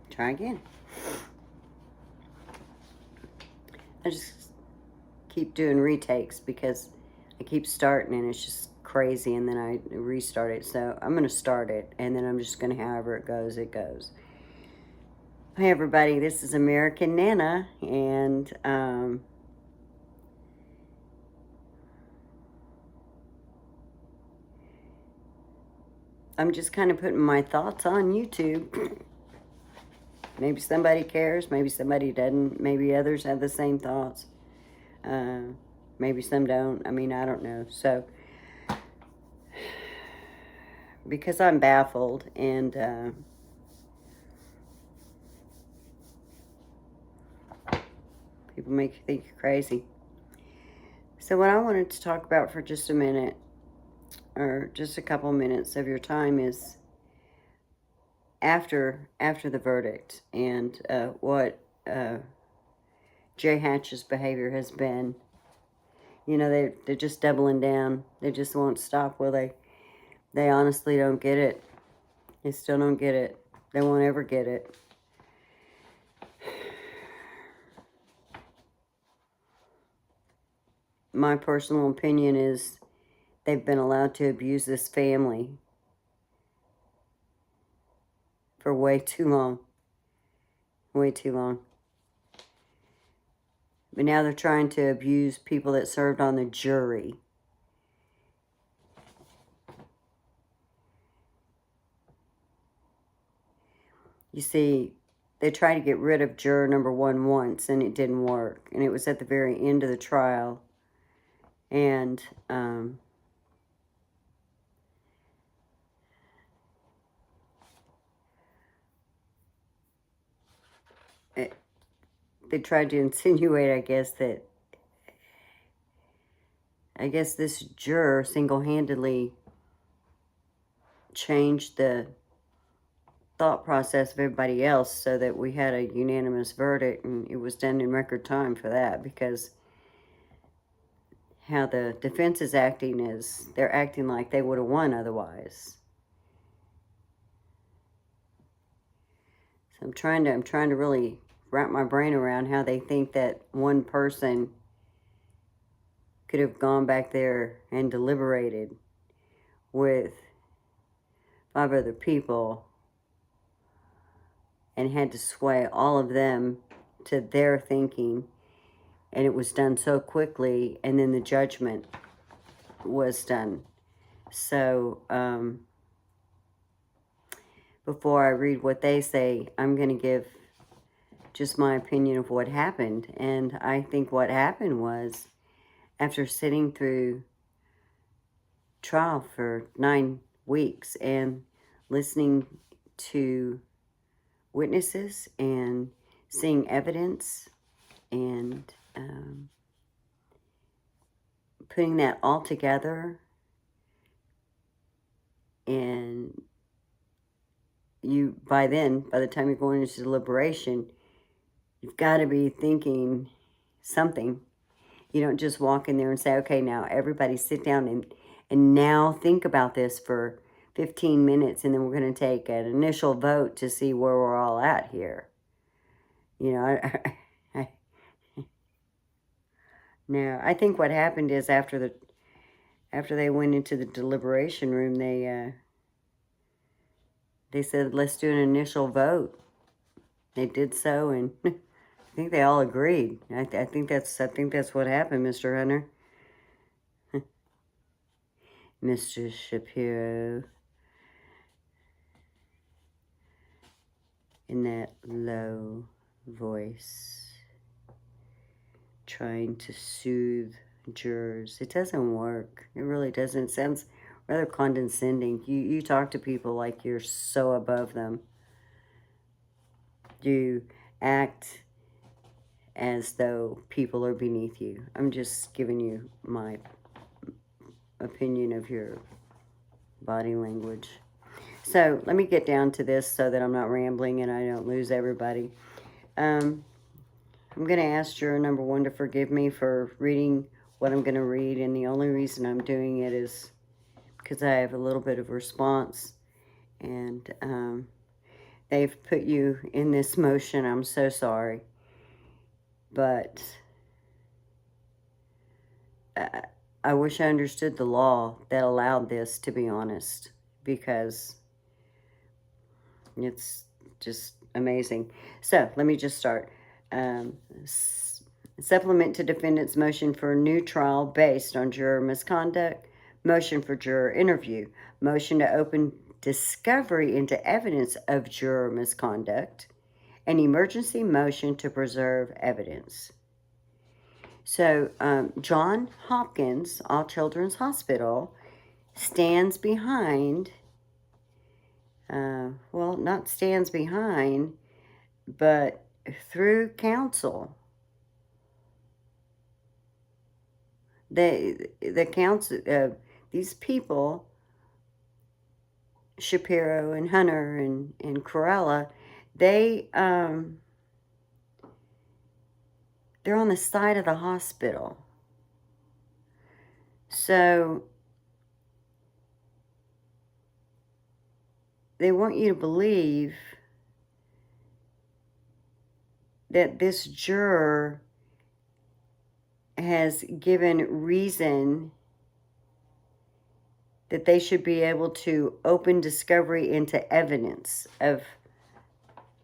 Try again. I just keep doing retakes because I keep starting and it's just crazy, and then I restart it. So I'm going to start it, and then I'm just going to, however it goes, it goes. Hey everybody, this is American Nana, and I'm just kind of putting my thoughts on YouTube. Maybe somebody cares, maybe somebody doesn't, maybe others have the same thoughts. Maybe some don't. I mean, I don't know. So, because I'm baffled, and people make you think you're crazy. So what I wanted to talk about for just a minute, or just a couple minutes of your time, is after the verdict, and what JHACH's behavior has been. You know, they're just doubling down. They just won't stop, will they? They honestly don't get it. They still don't get it. They won't ever get it. My personal opinion is they've been allowed to abuse this family for way too long. Way too long. But now they're trying to abuse people that served on the jury. You see, they tried to get rid of juror number 1 once, and it didn't work. And it was at the very end of the trial. And they tried to insinuate, I guess this juror single-handedly changed the thought process of everybody else so that we had a unanimous verdict, and it was done in record time for that, because how the defense is acting is they're acting like they would have won otherwise. So I'm trying to really wrap my brain around how they think that one person could have gone back there and deliberated with 5 other people and had to sway all of them to their thinking, and it was done so quickly, and then the judgment was done. So before I read what they say, I'm going to give just my opinion of what happened. And I think what happened was, after sitting through trial for 9 weeks and listening to witnesses and seeing evidence and putting that all together, and by the time you're going into deliberation, you've got to be thinking something. You don't just walk in there and say, okay, now everybody sit down and now think about this for 15 minutes, and then we're going to take an initial vote to see where we're all at here. You know, no, I think what happened is after they went into the deliberation room, they said, let's do an initial vote. They did so, and I think they all agreed. I think that's what happened, Mr. Hunter. Mr. Shapiro. In that low voice, trying to soothe jurors. It doesn't work. It really doesn't. It sounds rather condescending. You talk to people like you're so above them. You act as though people are beneath you. I'm just giving you my opinion of your body language. So let me get down to this so that I'm not rambling and I don't lose everybody. I'm going to ask juror number 1 to forgive me for reading what I'm going to read, and the only reason I'm doing it is because I have a little bit of response, and they've put you in this motion. I'm so sorry. But I wish I understood the law that allowed this, to be honest, because it's just amazing. So let me just start. Um, Supplement to defendant's motion for a new trial based on juror misconduct, motion for juror interview, motion to open discovery into evidence of juror misconduct, an emergency motion to preserve evidence. So, John Hopkins, All Children's Hospital, stands behind, well, not stands behind, but through counsel. The council, these people, Shapiro and Hunter and Corella, they're on the side of the hospital. So they want you to believe that this juror has given reason that they should be able to open discovery into evidence of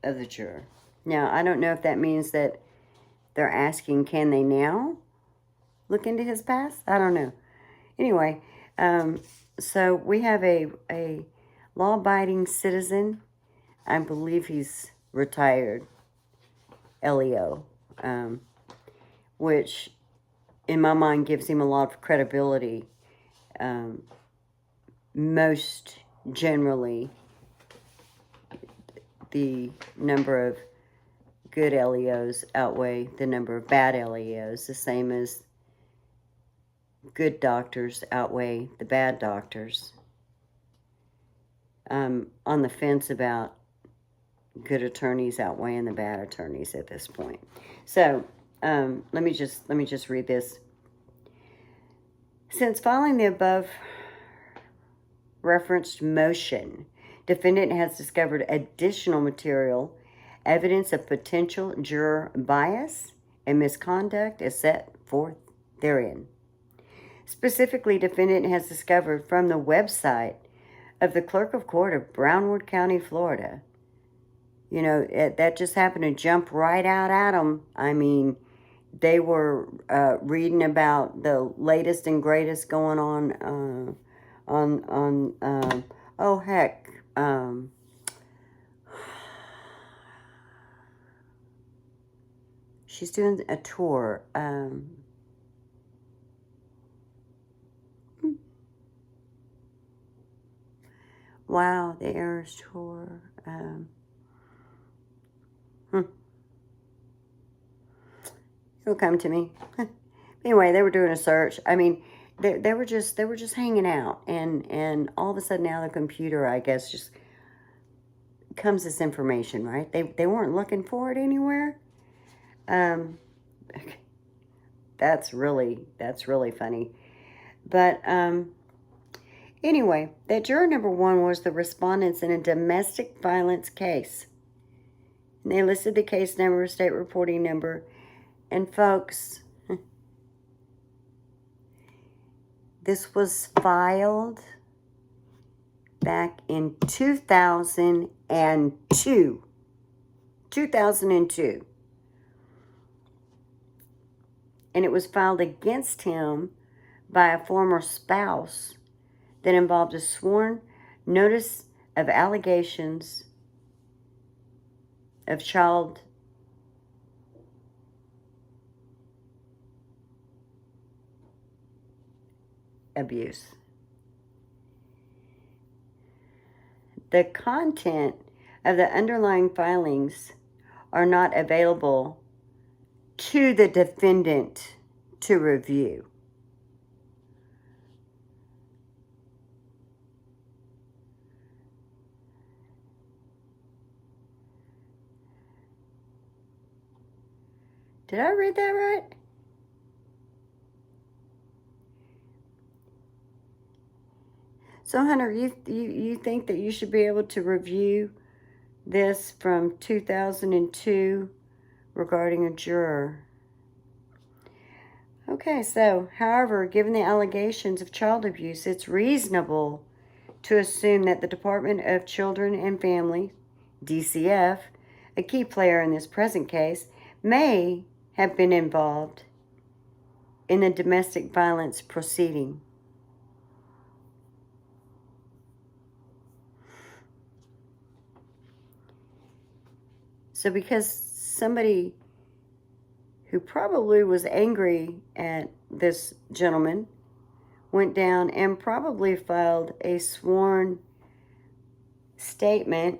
the juror. Now, I don't know if that means that they're asking, can they now look into his past? I don't know. Anyway, so we have a law-abiding citizen. I believe he's retired, Leo, which in my mind gives him a lot of credibility. Most generally, the number of good LEOs outweigh the number of bad LEOs, the same as good doctors outweigh the bad doctors. I'm on the fence about good attorneys outweighing the bad attorneys at this point. So let me just read this. Since filing the above referenced motion, defendant has discovered additional material, evidence of potential juror bias and misconduct as set forth therein. Specifically, defendant has discovered from the website of the Clerk of Court of Brownwood County, Florida. You know, that just happened to jump right out at them. I mean, they were reading about the latest and greatest going on oh heck, she's doing a tour. Wow, the Eras tour. It'll come to me. Anyway, they were doing a search. I mean, they were just hanging out, and all of a sudden now the computer, I guess, just comes this information, right? They weren't looking for it anywhere. That's really funny. But anyway, that juror number 1 was the respondents in a domestic violence case. And they listed the case number, state reporting number, and folks, this was filed back in 2002. 2002. And it was filed against him by a former spouse that involved a sworn notice of allegations of child abuse. The content of the underlying filings are not available to the defendant to review. Did I read that right? So, Hunter, you think that you should be able to review This from 2002 regarding a juror. Okay, so, however, given the allegations of child abuse, it's reasonable to assume that the Department of Children and Family, DCF, a key player in this present case, may have been involved in the domestic violence proceeding. So because somebody who probably was angry at this gentleman went down and probably filed a sworn statement,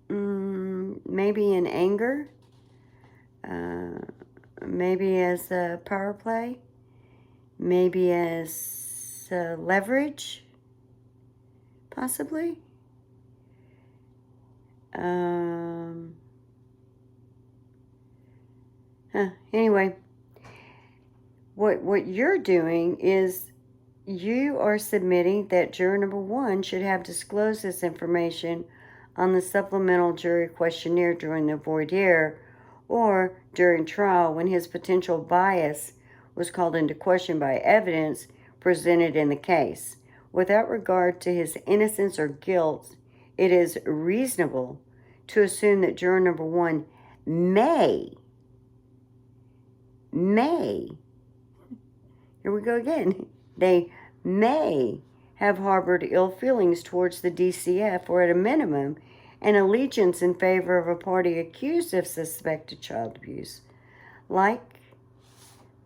maybe in anger, maybe as a power play, maybe as leverage, possibly. Anyway, what you're doing is you are submitting that juror number 1 should have disclosed this information on the supplemental jury questionnaire during the voir dire or during trial when his potential bias was called into question by evidence presented in the case. Without regard to his innocence or guilt, it is reasonable to assume that juror number 1 may, here we go again, they may have harbored ill feelings towards the DCF, or at a minimum, an allegiance in favor of a party accused of suspected child abuse, like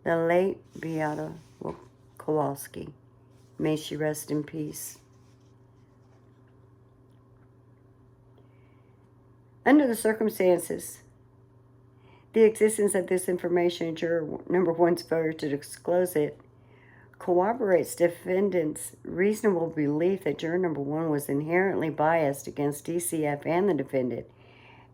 the late Beata Kowalski. May she rest in peace. Under the circumstances, the existence of this information in juror number 1's failure to disclose it corroborates defendant's reasonable belief that juror number 1 was inherently biased against DCF and the defendant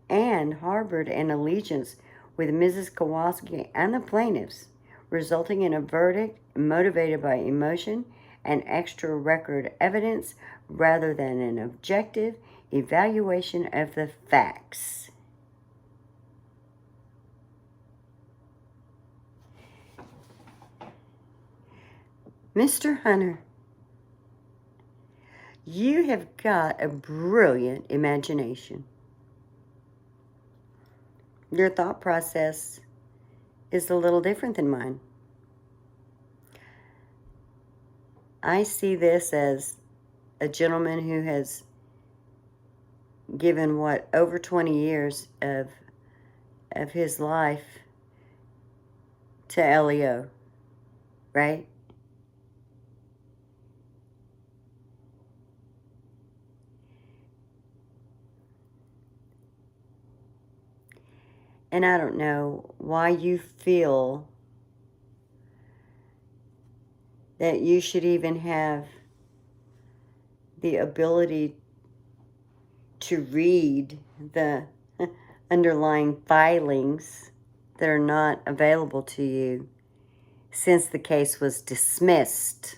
and harbored an allegiance with Mrs. Kowalski and the plaintiffs, resulting in a verdict motivated by emotion and extra record evidence rather than an objective evaluation of the facts. Mr. Hunter, you have got a brilliant imagination. Your thought process is a little different than mine. I see this as a gentleman who has given, over 20 years of his life to LEO, right? And I don't know why you feel that you should even have the ability to read the underlying filings that are not available to you since the case was dismissed.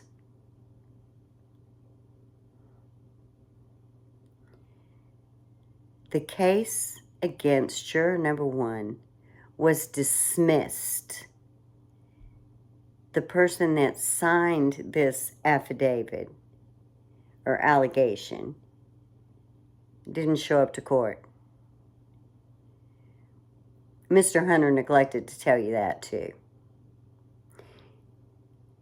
The case against juror number 1 was dismissed. The person that signed this affidavit or allegation didn't show up to court. Mr. Hunter neglected to tell you that too.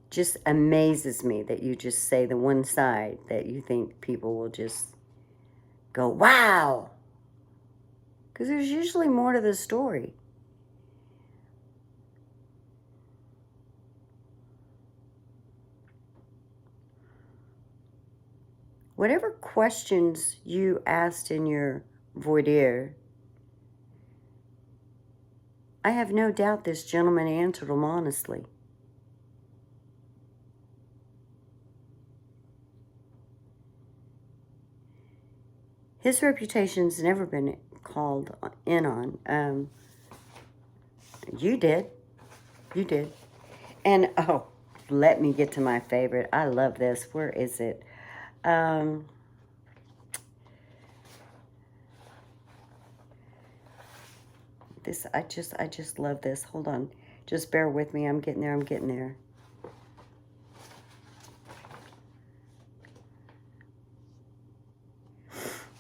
Just amazes me that you just say the one side that you think people will just go, wow! Because there's usually more to the story. Whatever questions you asked in your voir dire, I have no doubt this gentleman answered them honestly. His reputation's never been called in on. You did. You did. And, oh, let me get to my favorite. I love this. Where is it? This, I just love this. Hold on. Just bear with me. I'm getting there. I'm getting there.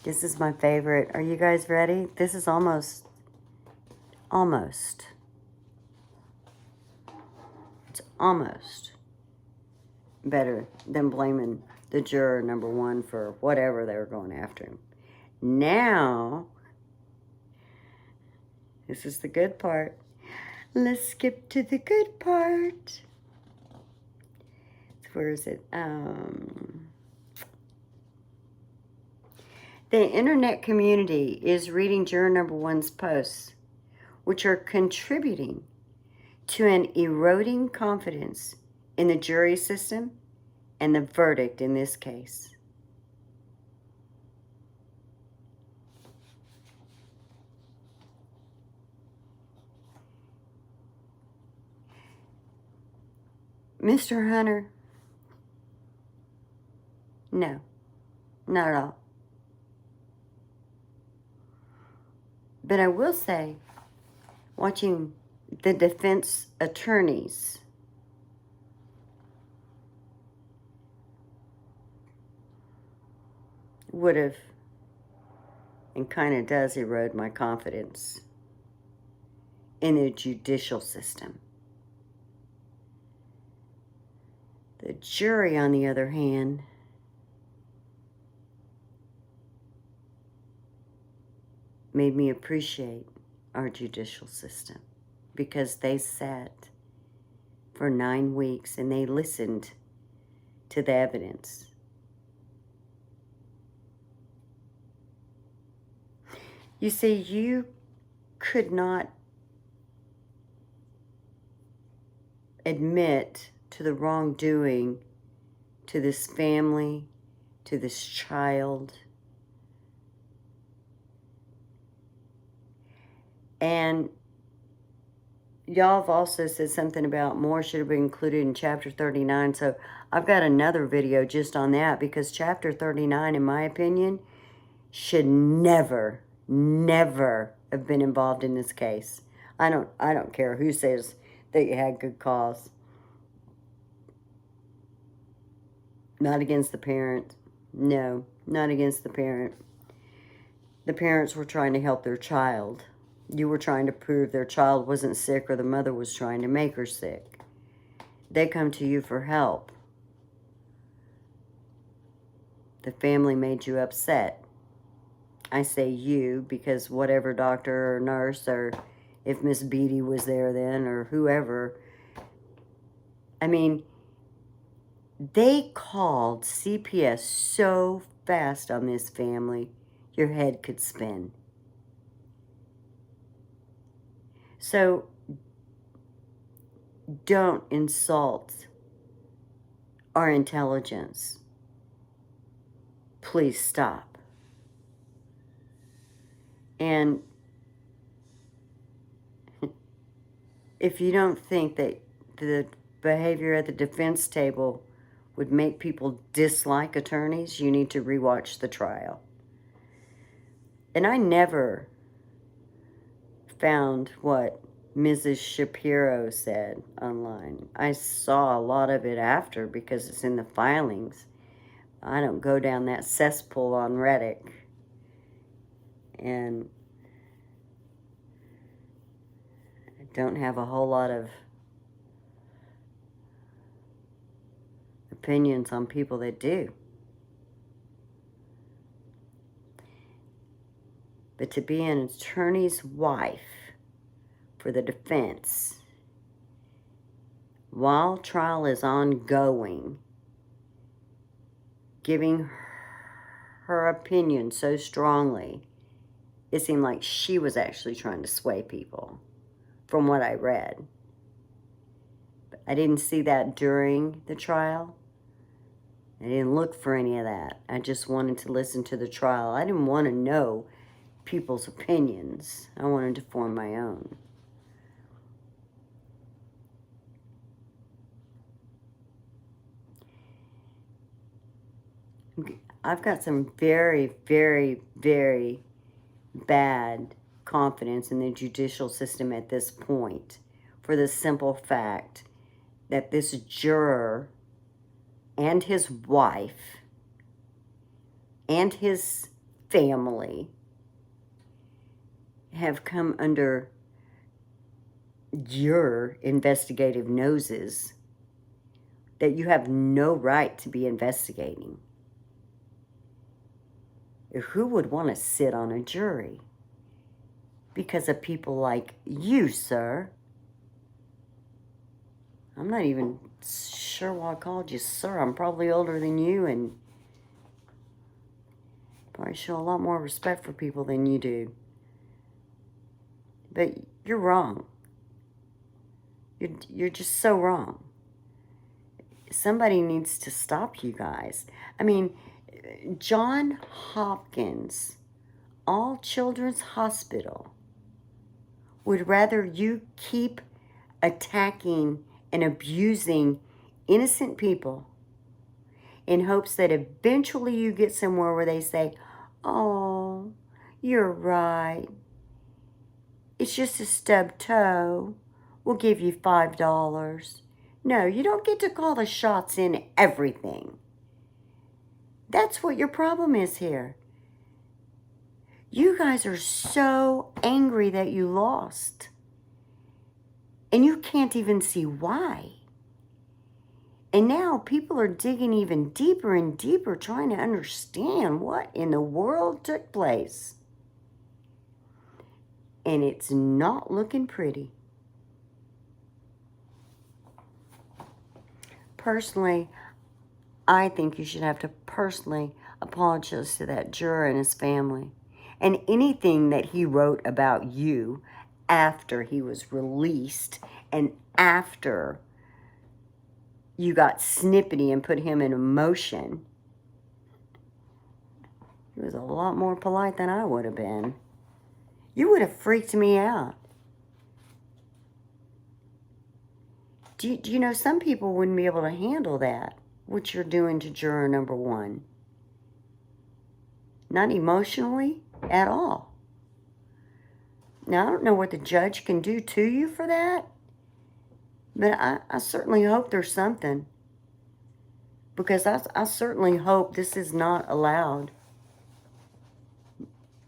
This is my favorite. Are you guys ready? This is almost. It's almost better than blaming the juror number 1 for whatever they were going after him. Now, this is the good part. Let's skip to the good part. Where is it? The internet community is reading juror number 1's posts, which are contributing to an eroding confidence in the jury system and the verdict in this case. Mr. Hunter, no, not at all. But I will say, watching the defense attorneys would have, and kind of does erode my confidence in the judicial system. The jury, on the other hand, made me appreciate our judicial system because they sat for 9 weeks and they listened to the evidence. You see, you could not admit to the wrongdoing to this family, to this child. And y'all have also said something about more should have been included in Chapter 39. So I've got another video just on that because Chapter 39, in my opinion, should never have been involved in this case. I don't care who says that you had good cause. Not against the parent. No, not against the parent. The parents were trying to help their child. You were trying to prove their child wasn't sick or the mother was trying to make her sick. They come to you for help. The family made you upset. I say you because whatever doctor or nurse, or if Miss Beatty was there then, or whoever, I mean, they called CPS so fast on this family, your head could spin. So, don't insult our intelligence. Please stop. And if you don't think that the behavior at the defense table would make people dislike attorneys, you need to rewatch the trial. And I never found what Mrs. Shapiro said online. I saw a lot of it after because it's in the filings. I don't go down that cesspool on Reddit. And I don't have a whole lot of opinions on people that do. But to be an attorney's wife for the defense while trial is ongoing, giving her opinion so strongly, it seemed like she was actually trying to sway people from what I read. But I didn't see that during the trial. I didn't look for any of that. I just wanted to listen to the trial. I didn't want to know people's opinions. I wanted to form my own. I've got some very, very, very bad confidence in the judicial system at this point for the simple fact that this juror and his wife and his family have come under your investigative noses that you have no right to be investigating. Who would want to sit on a jury because of people like you, sir? I'm not even sure why I called you sir. I'm probably older than you and probably show a lot more respect for people than you do. But you're wrong. You're just so wrong. Somebody needs to stop you guys. I mean, Johns Hopkins, All Children's Hospital, would rather you keep attacking and abusing innocent people in hopes that eventually you get somewhere where they say, oh, you're right. It's just a stubbed toe. We'll give you $5. No, you don't get to call the shots in everything. That's what your problem is here. You guys are so angry that you lost. And you can't even see why. And now people are digging even deeper and deeper trying to understand what in the world took place. And it's not looking pretty. Personally, I think you should have to personally apologize to that juror and his family. And anything that he wrote about you after he was released and after you got snippety and put him in motion, he was a lot more polite than I would have been. You would have freaked me out. Do you know some people wouldn't be able to handle that, what you're doing to juror number 1? Not emotionally at all. Now, I don't know what the judge can do to you for that, but I certainly hope there's something. Because I certainly hope this is not allowed.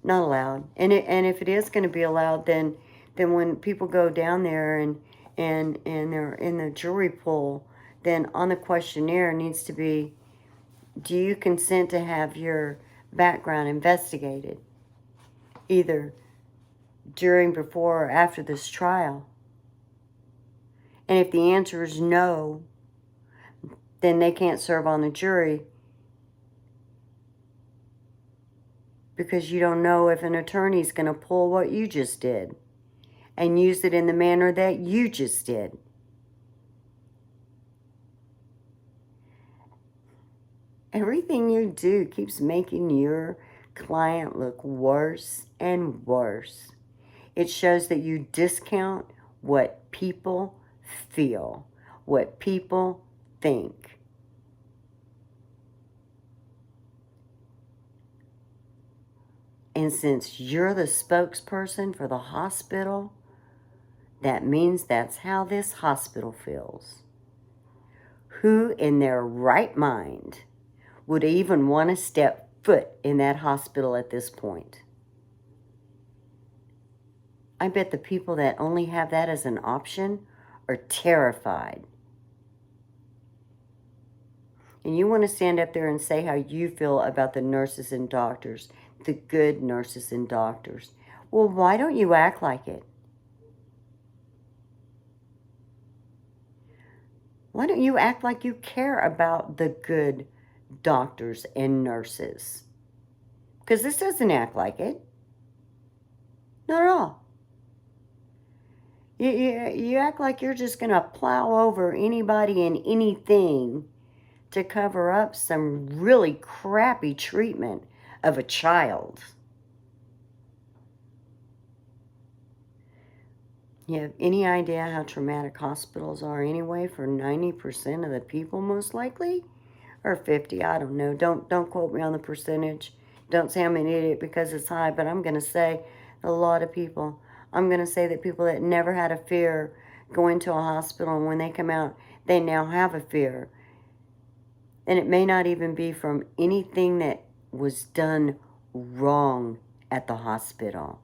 Not allowed. And if it is going to be allowed, then when people go down there and they're in the jury pool, then on the questionnaire needs to be, do you consent to have your background investigated? Either during, before, or after this trial. And if the answer is no, then they can't serve on the jury because you don't know if an attorney's going to pull what you just did and use it in the manner that you just did. Everything you do keeps making your client look worse and worse. It shows that you discount what people feel, what people think. And since you're the spokesperson for the hospital, that means that's how this hospital feels. Who in their right mind would even want to step foot in that hospital at this point? I bet the people that only have that as an option are terrified. And you want to stand up there and say how you feel about the nurses and doctors, the good nurses and doctors. Well, why don't you act like it? Why don't you act like you care about the good doctors and nurses? Because this doesn't act like it. Not at all. You act like you're just going to plow over anybody and anything to cover up some really crappy treatment of a child. You have any idea how traumatic hospitals are anyway for 90% of the people, most likely? Or 50, I don't know. Don't quote me on the percentage. Don't say I'm an idiot because it's high, but I'm going to say A lot of people. I'm going to say that people that never had a fear going to a hospital, and when they come out, they now have a fear. And it may not even be from anything that was done wrong at the hospital.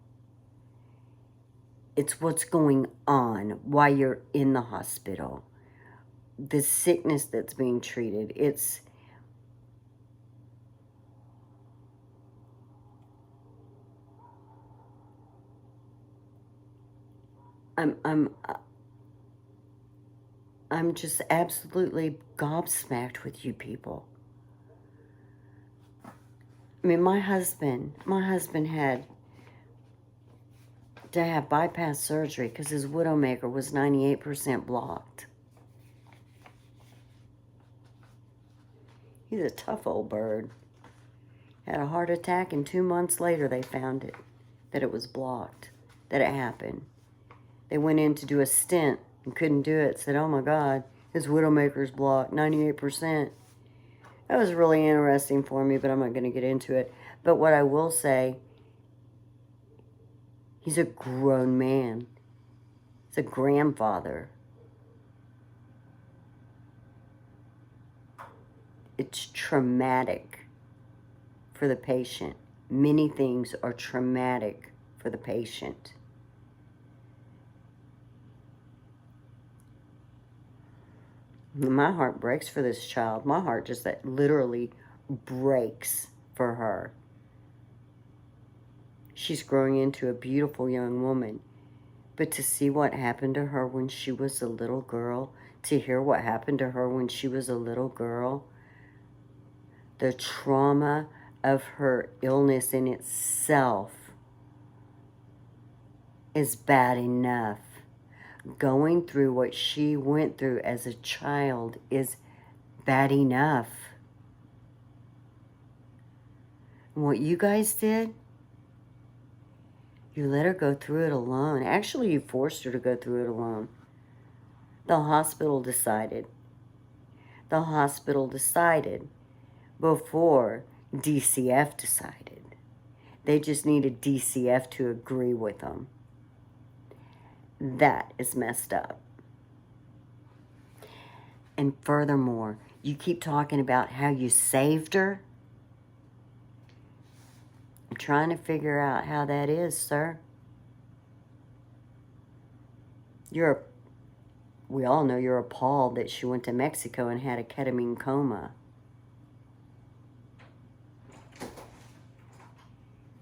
It's what's going on while you're in the hospital. The sickness that's being treated. It's... I'm just absolutely gobsmacked with you people. I mean, my husband had to have bypass surgery because his widowmaker was 98% blocked. He's a tough old bird. Had a heart attack, and 2 months later they found it, that it was blocked, that it happened. They went in to do a stent and couldn't do it. Said, oh my God, his widowmaker's blocked, 98%. That was really interesting for me, but I'm not going to get into it. But what I will say, he's a grown man. He's a grandfather. It's traumatic for the patient. Many things are traumatic for the patient. My heart breaks for this child. My heart just that literally breaks for her. She's growing into a beautiful young woman. But to see what happened to her when she was a little girl, to hear what happened to her when she was a little girl, the trauma of her illness in itself is bad enough. Going through what she went through as a child is bad enough. And what you guys did, you let her go through it alone. Actually, you forced her to go through it alone. The hospital decided. The hospital decided before DCF decided. They just needed DCF to agree with them. That is messed up. And furthermore, you keep talking about how you saved her. I'm trying to figure out how that is, sir. We all know you're appalled that she went to Mexico and had a ketamine coma.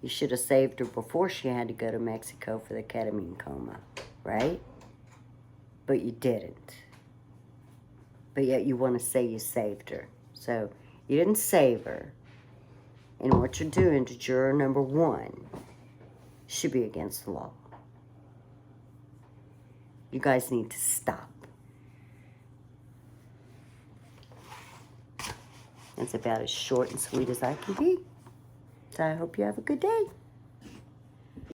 You should have saved her before she had to go to Mexico for the ketamine coma, right? But you didn't. But yet you want to say you saved her. So you didn't save her. And what you're doing to juror number 1 should be against the law. You guys need to stop. That's about as short and sweet as I can be. So I hope you have a good day.